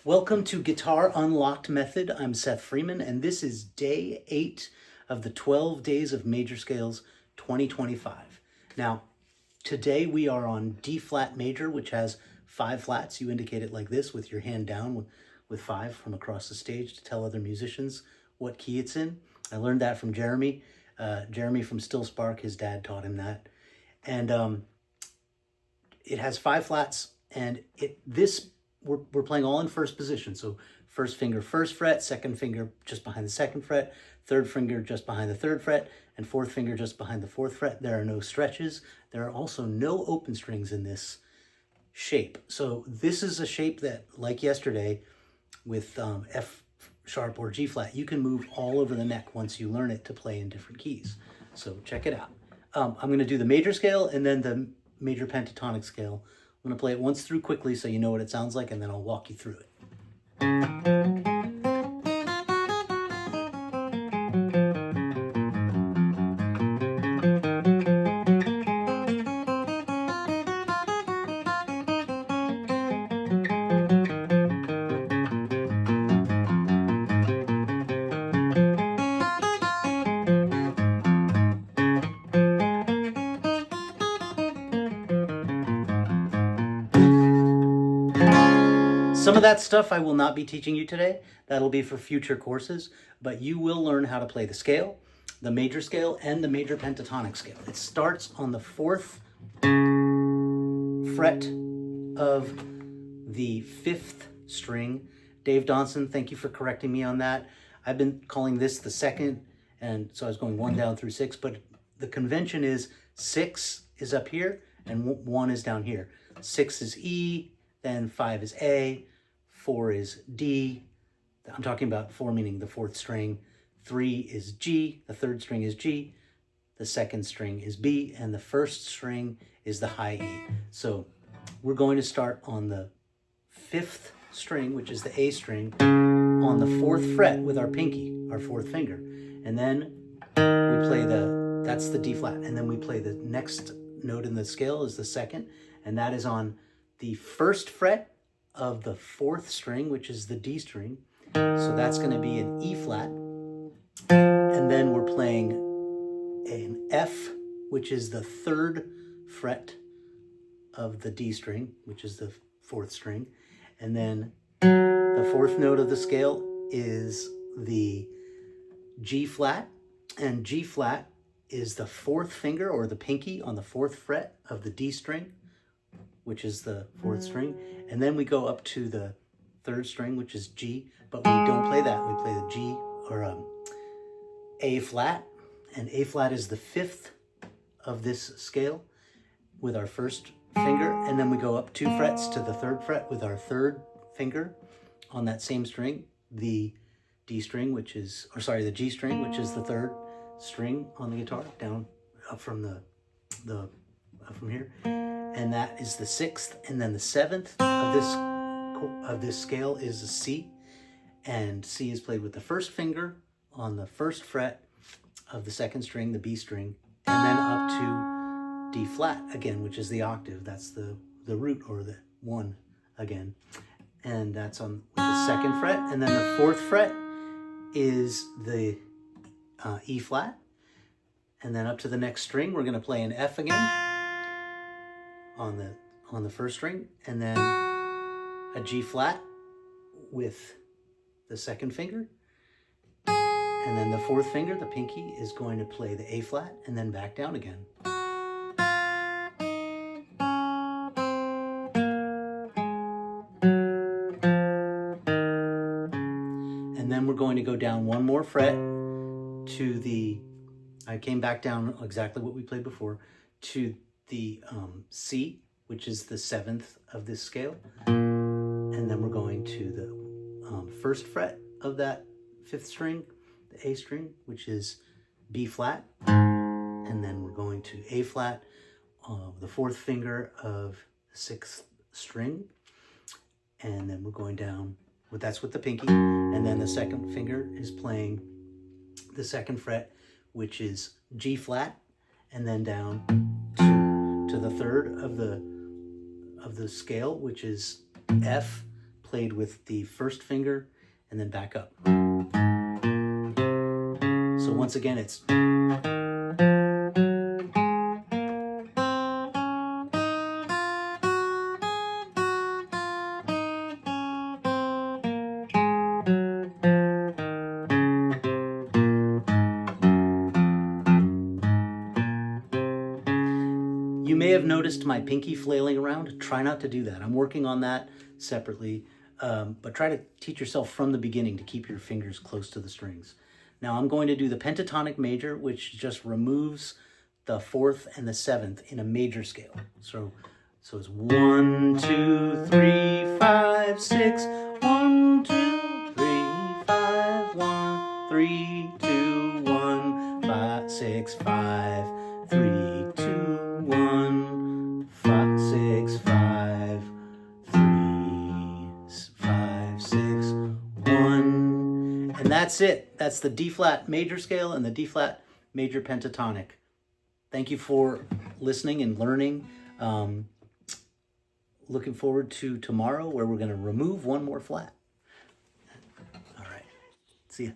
Welcome to Guitar Unlocked Method. I'm Seth Freeman, and this is day 8 of the 12 Days of Major Scales 2025. Now, today we are on D flat major, which has 5 flats. You indicate it like this with your hand down with 5 from across the stage to tell other musicians what key it's in. I learned that from Jeremy. Jeremy from Still Spark, his dad taught him that. And it has 5 flats, and we're playing all in first position. So first finger, first fret, second finger just behind the second fret, third finger just behind the third fret, and fourth finger just behind the fourth fret. There are no stretches. There are also no open strings in this shape. So this is a shape that, like yesterday with F sharp or G flat, you can move all over the neck once you learn it to play in different keys. So check it out. I'm going to do the major scale and then the major pentatonic scale. I'm going to play it once through quickly so you know what it sounds like, and then I'll walk you through it. Some of that stuff I will not be teaching you today. That'll be for future courses, but you will learn how to play the scale, the major scale, and the major pentatonic scale. It starts on the 4th fret of the 5th string. Dave Donson, thank you for correcting me on that. I've been calling this the 2nd, and so I was going 1 down through 6, but the convention is 6 is up here and 1 is down here. 6 is E, then 5 is A, 4 is D. I'm talking about 4 meaning the 4th string. 3 is G, the 3rd string is G, the 2nd string is B, and the 1st string is the high E. So we're going to start on the 5th string, which is the A string, on the 4th fret with our pinky, our 4th finger. And then we play that's the D flat. And then we play the next note in the scale is the 2nd, and that is on the 1st fret of the 4th string, which is the D string. So that's going to be an E flat. And then we're playing an F, which is the 3rd fret of the D string, which is the 4th string. And then the 4th note of the scale is the G flat. And G flat is the 4th finger or the pinky on the 4th fret of the D string, which is the 4th string. And then we go up to the 3rd string, which is G, but we don't play that. We play the G or A flat, and A flat is the 5th of this scale with our 1st finger. And then we go up 2 frets to the 3rd fret with our 3rd finger on that same string, the D string, the G string, which is the 3rd string on the guitar, down up from from here. And that is the 6th, and then the 7th of this scale is a C, and C is played with the 1st finger on the 1st fret of the 2nd string, the B string, and then up to D flat again, which is the octave. That's the root or the 1 again, and that's on the 2nd fret. And then the 4th fret is the E flat, and then up to the next string we're going to play an F again on the 1st string, and then a G flat with the 2nd finger, and then the 4th finger, the pinky, is going to play the A flat and then back down again. And then we're going to go down 1 more fret to I came back down exactly what we played before, to the C, which is the 7th of this scale. And then we're going to the 1st fret of that 5th string, the A string, which is B flat. And then we're going to A flat, the 4th finger of the 6th string. And then we're going down, that's with the pinky. And then the 2nd finger is playing the 2nd fret, which is G flat, and then down to the 3rd of the scale, which is F, played with the first finger and then back up. So once again, it's... You may have noticed my pinky flailing around. Try not to do that. I'm working on that separately, but try to teach yourself from the beginning to keep your fingers close to the strings. Now I'm going to do the pentatonic major, which just removes the 4th and the 7th in a major scale. So it's 1, 2, 3, 5, 6. 1, 2, 3, 5, 1, 3, 2, 1, 5, 6, 5, 3, 2, 1, 5, 6, 5, 3, 5, 6, 1. And that's it. That's the D flat major scale and the D flat major pentatonic. Thank you for listening and learning. Looking forward to tomorrow where we're going to remove one more flat. All right. See ya.